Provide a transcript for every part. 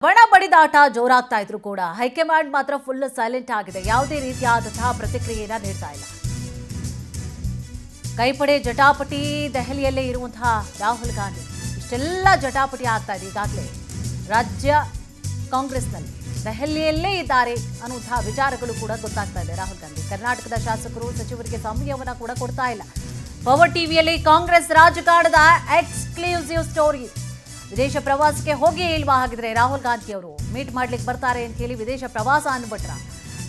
ಬಣ ಬಡಿದಾಟ ಜೋರಾಗ್ತಾ ಇದ್ರು ಕೂಡ ಹೈಕಮಾಂಡ್ ಮಾತ್ರ ಫುಲ್ ಸೈಲೆಂಟ್ ಆಗಿದೆ. ಯಾವುದೇ ರೀತಿಯಾದಂತಹ ಪ್ರತಿಕ್ರಿಯೆಯನ್ನ ನೀಡ್ತಾ ಇಲ್ಲ. ಕೈಪಡೆ ಜಟಾಪಟಿ ದೆಹಲಿಯಲ್ಲೇ ಇರುವಂತಹ ರಾಹುಲ್ ಗಾಂಧಿ ಇಷ್ಟೆಲ್ಲ ಜಟಾಪಟಿ ಆಗ್ತಾ ಇದೆ. ಈಗಾಗಲೇ ರಾಜ್ಯ ಕಾಂಗ್ರೆಸ್ನಲ್ಲಿ ದೆಹಲಿಯಲ್ಲೇ ಇದ್ದಾರೆ ಅನ್ನುವಂತಹ ವಿಚಾರಗಳು ಕೂಡ ಗೊತ್ತಾಗ್ತಾ ಇದೆ. ರಾಹುಲ್ ಗಾಂಧಿ ಕರ್ನಾಟಕದ ಶಾಸಕರು ಸಚಿವರಿಗೆ ಸಮಯವನ್ನ ಕೂಡ ಕೊಡ್ತಾ ಇಲ್ಲ. ಪವರ್ ಟಿವಿಯಲ್ಲಿ ಕಾಂಗ್ರೆಸ್ ರಾಜಕಾರಣದ ಎಕ್ಸ್ಕ್ಲೂಸಿವ್ ಸ್ಟೋರಿ. ವಿದೇಶ ಪ್ರವಾಸಕ್ಕೆ ಹೋಗಿ ಇಲ್ವಾ ಹಾಗಿದ್ರೆ ರಾಹುಲ್ ಗಾಂಧಿ ಅವರು ಮೀಟ್ ಮಾಡ್ಲಿಕ್ಕೆ ಬರ್ತಾರೆ ಅಂತ ಹೇಳಿ ವಿದೇಶ ಪ್ರವಾಸ ಅಂದ್ಬಿಟ್ರ.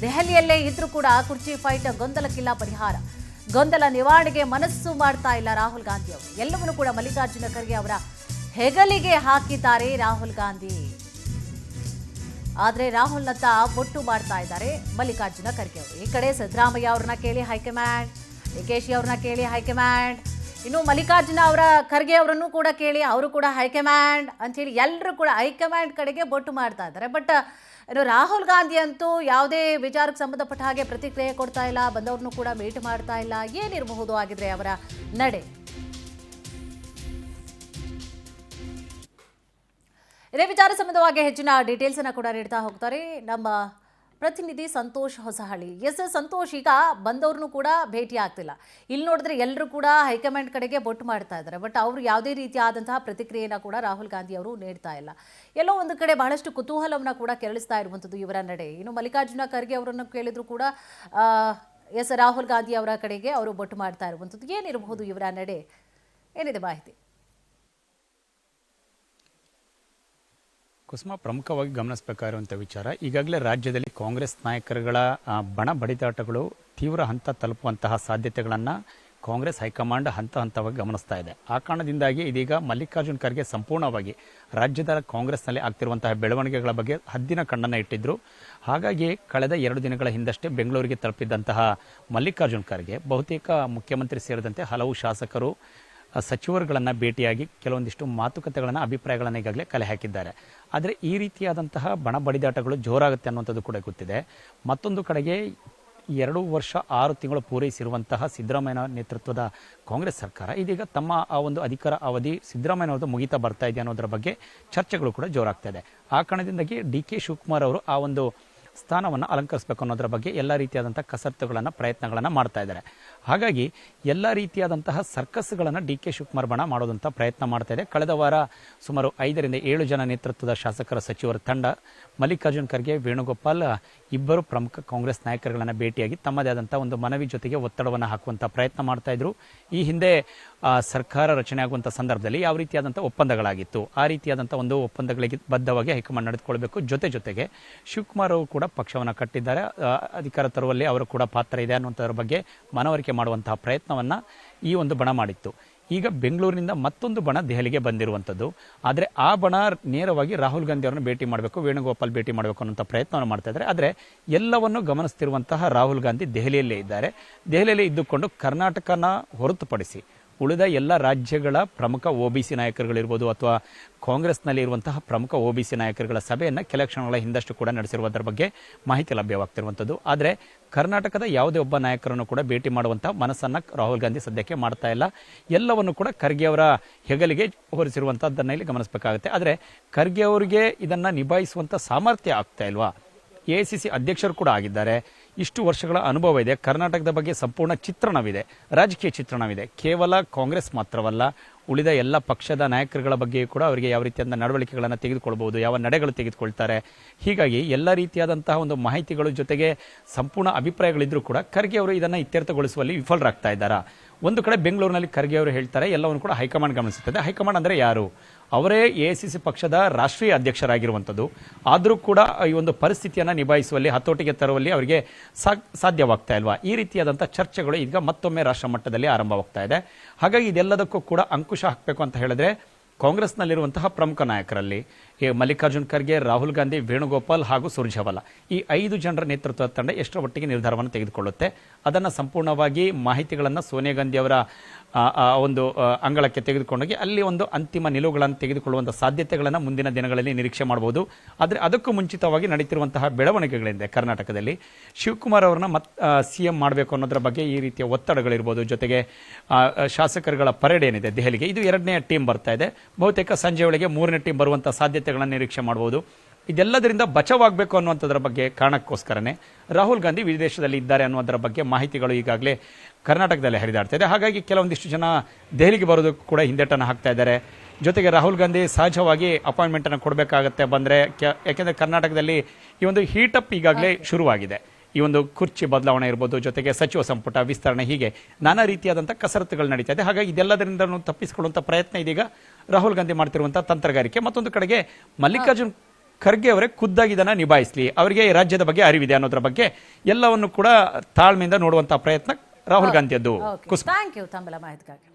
ದೆಹಲಿಯಲ್ಲೇ ಇದ್ರೂ ಕೂಡ ಕುರ್ಚಿ ಫೈಟ್ ಗೊಂದಲಕ್ಕಿಲ್ಲ ಪರಿಹಾರ. ಗೊಂದಲ ನಿವಾರಣೆಗೆ ಮನಸ್ಸು ಮಾಡ್ತಾ ಇಲ್ಲ ರಾಹುಲ್ ಗಾಂಧಿ ಅವರು. ಎಲ್ಲವನ್ನೂ ಕೂಡ ಮಲ್ಲಿಕಾರ್ಜುನ ಖರ್ಗೆ ಅವರ ಹೆಗಲಿಗೆ ಹಾಕಿದ್ದಾರೆ ರಾಹುಲ್ ಗಾಂಧಿ. ಆದ್ರೆ ರಾಹುಲ್ನತ್ತ ಬೊಟ್ಟು ಮಾಡ್ತಾ ಇದ್ದಾರೆ ಮಲ್ಲಿಕಾರ್ಜುನ ಖರ್ಗೆ ಅವರು. ಈ ಕಡೆ ಸಿದ್ದರಾಮಯ್ಯ ಅವ್ರನ್ನ ಕೇಳಿ ಹೈಕಮಾಂಡ್, ಡಿಕೆಶಿ ಅವ್ರನ್ನ ಕೇಳಿ ಹೈಕಮಾಂಡ್, ಇನ್ನು ಮಲ್ಲಿಕಾರ್ಜುನ ಅವರ ಖರ್ಗೆ ಅವರನ್ನು ಕೂಡ ಕೇಳಿ ಅವರು ಕೂಡ ಹೈಕಮಾಂಡ್ ಅಂತೇಳಿ ಎಲ್ಲರೂ ಕೂಡ ಹೈಕಮಾಂಡ್ ಕಡೆಗೆ ಬೊಟ್ಟು ಮಾಡ್ತಾ ಇದ್ದಾರೆ. ಬಟ್ ಇನ್ನು ರಾಹುಲ್ ಗಾಂಧಿ ಅಂತೂ ಯಾವುದೇ ವಿಚಾರಕ್ಕೆ ಸಂಬಂಧಪಟ್ಟ ಹಾಗೆ ಪ್ರತಿಕ್ರಿಯೆ ಕೊಡ್ತಾ ಇಲ್ಲ, ಬಂದವ್ರನ್ನು ಕೂಡ ಮೀಟ್ ಮಾಡ್ತಾ ಇಲ್ಲ. ಏನಿರಬಹುದು ಆಗಿದ್ರೆ ಅವರ ನಡೆ? ಇದೇ ವಿಚಾರ ಸಂಬಂಧವಾಗಿ ಹೆಚ್ಚಿನ ಡೀಟೇಲ್ಸ್ ಅನ್ನ ಕೂಡ ನೀಡ್ತಾ ಹೋಗ್ತಾರೆ ನಮ್ಮ ಪ್ರತಿನಿಧಿ ಸಂತೋಷ್ ಹೊಸಹಳ್ಳಿ. ಎಸ್ ಸಂತೋಷ್, ಈಗ ಬಂದವ್ರನ್ನು ಕೂಡ ಭೇಟಿ ಆಗ್ತಿಲ್ಲ. ಇಲ್ಲಿ ನೋಡಿದ್ರೆ ಎಲ್ಲರೂ ಕೂಡ ಹೈಕಮಾಂಡ್ ಕಡೆಗೆ ಬೊಟ್ಟು ಮಾಡ್ತಾ ಇದ್ದಾರೆ. ಬಟ್ ಅವರು ಯಾವುದೇ ರೀತಿಯಾದಂತಹ ಪ್ರತಿಕ್ರಿಯೆನ ಕೂಡ ರಾಹುಲ್ ಗಾಂಧಿ ಅವರು ನೀಡ್ತಾ ಇಲ್ಲ. ಎಲ್ಲೋ ಒಂದು ಕಡೆ ಬಹಳಷ್ಟು ಕುತೂಹಲವನ್ನ ಕೂಡ ಕೆರಳಿಸ್ತಾ ಇರುವಂಥದ್ದು ಇವರ ನಡೆ. ಇನ್ನು ಮಲ್ಲಿಕಾರ್ಜುನ ಖರ್ಗೆ ಅವರನ್ನು ಕೇಳಿದ್ರು ಕೂಡ ಎಸ್ ರಾಹುಲ್ ಗಾಂಧಿ ಅವರ ಕಡೆಗೆ ಅವರು ಬೊಟ್ಟು ಮಾಡ್ತಾ ಇರುವಂಥದ್ದು. ಏನಿರಬಹುದು ಇವರ ನಡೆ? ಏನಿದೆ ಮಾಹಿತಿ? ಕುಸುಮ, ಪ್ರಮುಖವಾಗಿ ಗಮನಿಸಬೇಕಾಗಿರುವಂಥ ವಿಚಾರ, ಈಗಾಗಲೇ ರಾಜ್ಯದಲ್ಲಿ ಕಾಂಗ್ರೆಸ್ ನಾಯಕರುಗಳ ಬಣ ಬಡಿದಾಟಗಳು ತೀವ್ರ ಹಂತ ತಲುಪುವಂತಹ ಸಾಧ್ಯತೆಗಳನ್ನು ಕಾಂಗ್ರೆಸ್ ಹೈಕಮಾಂಡ್ ಹಂತ ಹಂತವಾಗಿ ಗಮನಿಸ್ತಾ ಇದೆ. ಆ ಕಾರಣದಿಂದಾಗಿ ಇದೀಗ ಮಲ್ಲಿಕಾರ್ಜುನ್ ಖರ್ಗೆ ಸಂಪೂರ್ಣವಾಗಿ ರಾಜ್ಯದ ಕಾಂಗ್ರೆಸ್ನಲ್ಲಿ ಆಗ್ತಿರುವಂತಹ ಬೆಳವಣಿಗೆಗಳ ಬಗ್ಗೆ ಹದ್ದಿನ ಕಣ್ಣನ್ನು ಇಟ್ಟಿದ್ರು. ಹಾಗಾಗಿ ಕಳೆದ 2 ದಿನಗಳ ಹಿಂದಷ್ಟೇ ಬೆಂಗಳೂರಿಗೆ ತಲುಪಿದ್ದಂತಹ ಮಲ್ಲಿಕಾರ್ಜುನ್ ಖರ್ಗೆ ಬಹುತೇಕ ಮುಖ್ಯಮಂತ್ರಿ ಸೇರಿದಂತೆ ಹಲವು ಶಾಸಕರು ಸಚಿವರುಗಳನ್ನು ಭೇಟಿಯಾಗಿ ಕೆಲವೊಂದಿಷ್ಟು ಮಾತುಕತೆಗಳನ್ನು, ಅಭಿಪ್ರಾಯಗಳನ್ನು ಈಗಾಗಲೇ ಕಲೆ ಹಾಕಿದ್ದಾರೆ. ಆದರೆ ಈ ರೀತಿಯಾದಂತಹ ಬಣ ಬಡಿದಾಟಗಳು ಜೋರಾಗುತ್ತೆ ಅನ್ನುವಂಥದ್ದು ಕೂಡ ಗೊತ್ತಿದೆ. ಮತ್ತೊಂದು ಕಡೆಗೆ 2 ವರ್ಷ 6 ತಿಂಗಳು ಪೂರೈಸಿರುವಂತಹ ಸಿದ್ದರಾಮಯ್ಯ ನೇತೃತ್ವದ ಕಾಂಗ್ರೆಸ್ ಸರ್ಕಾರ ಇದೀಗ ತಮ್ಮ ಆ ಒಂದು ಅಧಿಕಾರ ಅವಧಿ ಸಿದ್ದರಾಮಯ್ಯನವ್ರದ್ದು ಮುಗಿತಾ ಬರ್ತಾ ಇದೆ ಅನ್ನೋದರ ಬಗ್ಗೆ ಚರ್ಚೆಗಳು ಕೂಡ ಜೋರಾಗ್ತಾ ಇದೆ. ಆ ಕಾರಣದಿಂದಾಗಿ ಡಿ.ಕೆ. ಶಿವಕುಮಾರ್ ಅವರು ಆ ಒಂದು ಸ್ಥಾನವನ್ನು ಅಲಂಕರಿಸಬೇಕು ಅನ್ನೋದರ ಬಗ್ಗೆ ಎಲ್ಲ ರೀತಿಯಾದಂತಹ ಕಸರತ್ತುಗಳನ್ನು, ಪ್ರಯತ್ನಗಳನ್ನು ಮಾಡ್ತಾ ಇದ್ದಾರೆ. ಹಾಗಾಗಿ ಎಲ್ಲ ರೀತಿಯಾದಂತಹ ಸರ್ಕಸ್ಗಳನ್ನು ಡಿ.ಕೆ. ಶಿವಕುಮಾರ್ ಬಣ ಮಾಡೋದಂಥ ಪ್ರಯತ್ನ ಮಾಡ್ತಾ ಇದೆ. ಕಳೆದ ವಾರ ಸುಮಾರು 5 ರಿಂದ 7 ಜನ ನೇತೃತ್ವದ ಶಾಸಕರ ಸಚಿವರ ತಂಡ ಮಲ್ಲಿಕಾರ್ಜುನ್ ಖರ್ಗೆ, ವೇಣುಗೋಪಾಲ್ ಇಬ್ಬರು ಪ್ರಮುಖ ಕಾಂಗ್ರೆಸ್ ನಾಯಕರುಗಳನ್ನು ಭೇಟಿಯಾಗಿ ತಮ್ಮದೇ ಆದಂಥ ಒಂದು ಮನವಿ ಜೊತೆಗೆ ಒತ್ತಡವನ್ನು ಹಾಕುವಂಥ ಪ್ರಯತ್ನ ಮಾಡ್ತಾ ಇದ್ರು. ಈ ಹಿಂದೆ ಸರ್ಕಾರ ರಚನೆ ಆಗುವಂಥ ಸಂದರ್ಭದಲ್ಲಿ ಯಾವ ರೀತಿಯಾದಂಥ ಒಪ್ಪಂದಗಳಾಗಿತ್ತು, ಆ ರೀತಿಯಾದಂಥ ಒಂದು ಒಪ್ಪಂದಗಳಿಗೆ ಬದ್ಧವಾಗಿ ಹೈಕಮಾಂಡ್ ನಡೆದುಕೊಳ್ಬೇಕು. ಜೊತೆಗೆ ಶಿವಕುಮಾರ್ ಅವರು ಕೂಡ ಪಕ್ಷವನ್ನು ಕಟ್ಟಿದ್ದಾರೆ, ಅಧಿಕಾರ ತರುವಲ್ಲಿ ಅವರು ಕೂಡ ಪಾತ್ರ ಇದೆ ಅನ್ನುವಂಥದ್ರ ಬಗ್ಗೆ ಮನವರಿಕೆ ಮಾಡುವಂತಹ ಪ್ರಯತ್ನವನ್ನು ಈ ಒಂದು ಬಣ ಮಾಡಿತ್ತು. ಈಗ ಬೆಂಗಳೂರಿನಿಂದ ಮತ್ತೊಂದು ಬಣ ದೆಹಲಿಗೆ ಬಂದಿರುವಂಥದ್ದು. ಆದರೆ ಆ ಬಣ ನೇರವಾಗಿ ರಾಹುಲ್ ಗಾಂಧಿ ಅವರನ್ನು ಭೇಟಿ ಮಾಡಬೇಕು, ವೇಣುಗೋಪಾಲ್ ಭೇಟಿ ಮಾಡಬೇಕು ಅನ್ನೋಂಥ ಪ್ರಯತ್ನವನ್ನು ಮಾಡ್ತಾ ಇದ್ದಾರೆ. ಆದರೆ ಎಲ್ಲವನ್ನು ಗಮನಿಸ್ತಿರುವಂತಹ ರಾಹುಲ್ ಗಾಂಧಿ ದೆಹಲಿಯಲ್ಲೇ ಇದ್ದಾರೆ. ದೆಹಲಿಯಲ್ಲೇ ಇದ್ದುಕೊಂಡು ಕರ್ನಾಟಕನ ಹೊರತುಪಡಿಸಿ ಉಳಿದ ಎಲ್ಲ ರಾಜ್ಯಗಳ ಪ್ರಮುಖ ಒಬಿಸಿ ನಾಯಕರುಗಳಿರ್ಬೋದು ಅಥವಾ ಕಾಂಗ್ರೆಸ್ನಲ್ಲಿ ಇರುವಂತಹ ಪ್ರಮುಖ ಒಬಿಸಿ ನಾಯಕರುಗಳ ಸಭೆಯನ್ನು ಕೆಲ ಕ್ಷಣಗಳ ಹಿಂದಷ್ಟು ಕೂಡ ನಡೆಸಿರುವುದರ ಬಗ್ಗೆ ಮಾಹಿತಿ ಲಭ್ಯವಾಗ್ತಿರುವಂಥದ್ದು. ಆದರೆ ಕರ್ನಾಟಕದ ಯಾವುದೇ ಒಬ್ಬ ನಾಯಕರನ್ನು ಕೂಡ ಭೇಟಿ ಮಾಡುವಂತಹ ಮನಸ್ಸನ್ನು ರಾಹುಲ್ ಗಾಂಧಿ ಸದ್ಯಕ್ಕೆ ಮಾಡ್ತಾ ಇಲ್ಲ. ಎಲ್ಲವನ್ನು ಕೂಡ ಖರ್ಗೆ ಅವರ ಹೆಗಲಿಗೆ ಹೊರಿಸಿರುವಂಥದ್ದನ್ನು ಇಲ್ಲಿ ಗಮನಿಸಬೇಕಾಗುತ್ತೆ. ಆದರೆ ಖರ್ಗೆ ಅವರಿಗೆ ಇದನ್ನು ನಿಭಾಯಿಸುವಂಥ ಸಾಮರ್ಥ್ಯ ಆಗ್ತಾ ಇಲ್ವಾ? ಎಐಸಿಸಿ ಅಧ್ಯಕ್ಷರು ಕೂಡ ಆಗಿದ್ದಾರೆ, ಇಷ್ಟು ವರ್ಷಗಳ ಅನುಭವ ಇದೆ, ಕರ್ನಾಟಕದ ಬಗ್ಗೆ ಸಂಪೂರ್ಣ ಚಿತ್ರಣವಿದೆ, ರಾಜಕೀಯ ಚಿತ್ರಣವಿದೆ. ಕೇವಲ ಕಾಂಗ್ರೆಸ್ ಮಾತ್ರವಲ್ಲ, ಉಳಿದ ಎಲ್ಲ ಪಕ್ಷದ ನಾಯಕರುಗಳ ಬಗ್ಗೆ ಕೂಡ ಅವರಿಗೆ ಯಾವ ರೀತಿಯಾದ ನಡವಳಿಕೆಗಳನ್ನು ತೆಗೆದುಕೊಳ್ಬಹುದು, ಯಾವ ನಡೆಗಳು ತೆಗೆದುಕೊಳ್ತಾರೆ. ಹೀಗಾಗಿ ಎಲ್ಲ ರೀತಿಯಾದಂತಹ ಒಂದು ಮಾಹಿತಿಗಳು ಜೊತೆಗೆ ಸಂಪೂರ್ಣ ಅಭಿಪ್ರಾಯಗಳಿದ್ರೂ ಕೂಡ ಖರ್ಗೆ ಅವರು ಇದನ್ನು ಇತ್ಯರ್ಥಗೊಳಿಸುವಲ್ಲಿ ವಿಫಲರಾಗ್ತಾ ಇದ್ದಾರೆ. ಒಂದು ಕಡೆ ಬೆಂಗಳೂರಿನಲ್ಲಿ ಖರ್ಗೆ ಅವರು ಹೇಳ್ತಾರೆ ಎಲ್ಲವನ್ನು ಕೂಡ ಹೈಕಮಾಂಡ್ ಗಮನಿಸುತ್ತದೆ. ಹೈಕಮಾಂಡ್ ಅಂದರೆ ಯಾರು? ಅವರೇ ಎಐಸಿಸಿ ಪಕ್ಷದ ರಾಷ್ಟ್ರೀಯ ಅಧ್ಯಕ್ಷರಾಗಿರುವಂಥದ್ದು. ಆದರೂ ಕೂಡ ಈ ಒಂದು ಪರಿಸ್ಥಿತಿಯನ್ನು ನಿಭಾಯಿಸುವಲ್ಲಿ, ಹತೋಟಿಗೆ ತರುವಲ್ಲಿ ಅವರಿಗೆ ಸಾಧ್ಯವಾಗ್ತಾ ಇಲ್ವಾ? ಈ ರೀತಿಯಾದಂಥ ಚರ್ಚೆಗಳು ಈಗ ಮತ್ತೊಮ್ಮೆ ರಾಷ್ಟ್ರ ಮಟ್ಟದಲ್ಲಿ ಆರಂಭವಾಗ್ತಾ ಇದೆ. ಹಾಗಾಗಿ ಇದೆಲ್ಲದಕ್ಕೂ ಕೂಡ ಅಂಕುಶ ಹಾಕಬೇಕು ಅಂತ ಹೇಳಿದ್ರೆ ಕಾಂಗ್ರೆಸ್ನಲ್ಲಿರುವಂತಹ ಪ್ರಮುಖ ನಾಯಕರಲ್ಲಿ ಮಲ್ಲಿಕಾರ್ಜುನ್ ಖರ್ಗೆ, ರಾಹುಲ್ ಗಾಂಧಿ, ವೇಣುಗೋಪಾಲ್ ಹಾಗೂ ಸುರ್ಜೇವಾಲಾ ಈ 5 ಜನರ ನೇತೃತ್ವದ ತಂಡ ಎಷ್ಟರ ಮಟ್ಟಿಗೆ ನಿರ್ಧಾರವನ್ನು ತೆಗೆದುಕೊಳ್ಳುತ್ತೆ, ಅದನ್ನು ಸಂಪೂರ್ಣವಾಗಿ ಮಾಹಿತಿಗಳನ್ನು ಸೋನಿಯಾ ಗಾಂಧಿ ಅವರ ಒಂದು ಅಂಗಳಕ್ಕೆ ತೆಗೆದುಕೊಂಡೋಗಿ ಅಲ್ಲಿ ಒಂದು ಅಂತಿಮ ನಿಲುವುಗಳನ್ನು ತೆಗೆದುಕೊಳ್ಳುವಂಥ ಸಾಧ್ಯತೆಗಳನ್ನು ಮುಂದಿನ ದಿನಗಳಲ್ಲಿ ನಿರೀಕ್ಷೆ ಮಾಡಬಹುದು. ಆದರೆ ಅದಕ್ಕೂ ಮುಂಚಿತವಾಗಿ ನಡೀತಿರುವಂತಹ ಬೆಳವಣಿಗೆಗಳಿಂದ ಕರ್ನಾಟಕದಲ್ಲಿ ಶಿವಕುಮಾರ್ ಅವರನ್ನ ಸಿಎಂ ಮಾಡಬೇಕು ಅನ್ನೋದರ ಬಗ್ಗೆ ಈ ರೀತಿಯ ಒತ್ತಡಗಳಿರ್ಬೋದು. ಜೊತೆಗೆ ಶಾಸಕರುಗಳ ಪರೇಡ್ ಏನಿದೆ ದೆಹಲಿಗೆ, ಇದು 2ನೇ ಟೀಮ್ ಬರ್ತಾ ಇದೆ. ಬಹುತೇಕ ಸಂಜೆ ವೇಳೆಗೆ 3ನೇ ಟೀಮ್ ಬರುವಂಥ ಸಾಧ್ಯತೆಗಳನ್ನು ನಿರೀಕ್ಷೆ ಮಾಡಬಹುದು. ಇದೆಲ್ಲದರಿಂದ ಬಚಾವಾಗಬೇಕು ಅನ್ನುವಂಥದ್ರ ಬಗ್ಗೆ ಕಾರಣಕ್ಕೋಸ್ಕರನೇ ರಾಹುಲ್ ಗಾಂಧಿ ವಿದೇಶದಲ್ಲಿ ಇದ್ದಾರೆ ಅನ್ನೋದರ ಬಗ್ಗೆ ಮಾಹಿತಿಗಳು ಈಗಾಗಲೇ ಕರ್ನಾಟಕದಲ್ಲಿ ಹರಿದಾಡ್ತಾ ಇದೆ. ಹಾಗಾಗಿ ಕೆಲವೊಂದಿಷ್ಟು ಜನ ದೆಹಲಿಗೆ ಬರೋದಕ್ಕೂ ಕೂಡ ಹಿಂದೇಟನ್ನು ಹಾಕ್ತಾ ಇದ್ದಾರೆ. ಜೊತೆಗೆ ರಾಹುಲ್ ಗಾಂಧಿ ಸಹಜವಾಗಿ ಅಪಾಯಿಂಟ್ಮೆಂಟನ್ನು ಕೊಡಬೇಕಾಗತ್ತೆ ಬಂದರೆ, ಯಾಕೆಂದರೆ ಕರ್ನಾಟಕದಲ್ಲಿ ಈ ಒಂದು ಹೀಟಪ್ ಈಗಾಗಲೇ ಶುರುವಾಗಿದೆ. ಈ ಒಂದು ಕುರ್ಚಿ ಬದಲಾವಣೆ ಇರ್ಬೋದು, ಜೊತೆಗೆ ಸಚಿವ ಸಂಪುಟ ವಿಸ್ತರಣೆ, ಹೀಗೆ ನಾನಾ ರೀತಿಯಾದಂಥ ಕಸರತ್ತುಗಳು ನಡೀತಾ ಇದೆ. ಹಾಗಾಗಿ ಇದೆಲ್ಲದರಿಂದ ತಪ್ಪಿಸಿಕೊಳ್ಳುವಂಥ ಪ್ರಯತ್ನ ಇದೀಗ ರಾಹುಲ್ ಗಾಂಧಿ ಮಾಡ್ತಿರುವಂಥ ತಂತ್ರಗಾರಿಕೆ. ಮತ್ತೊಂದು ಕಡೆಗೆ ಮಲ್ಲಿಕಾರ್ಜುನ್ ಖರ್ಗೆ ಅವರೇ ಖುದ್ದಾಗಿ ಇದನ್ನು ನಿಭಾಯಿಸಲಿ, ಅವರಿಗೆ ಈ ರಾಜ್ಯದ ಬಗ್ಗೆ ಅರಿವಿದೆ ಅನ್ನೋದ್ರ ಬಗ್ಗೆ ಎಲ್ಲವನ್ನು ಕೂಡ ತಾಳ್ಮೆಯಿಂದ ನೋಡುವಂಥ ಪ್ರಯತ್ನ ರಾಹುಲ್ ಗಾಂಧಿಯದ್ದು. ಥ್ಯಾಂಕ್ ಯು ತಮ್ಮೆಲ್ಲ ಮಾಹಿತಿಗಾಗಿ.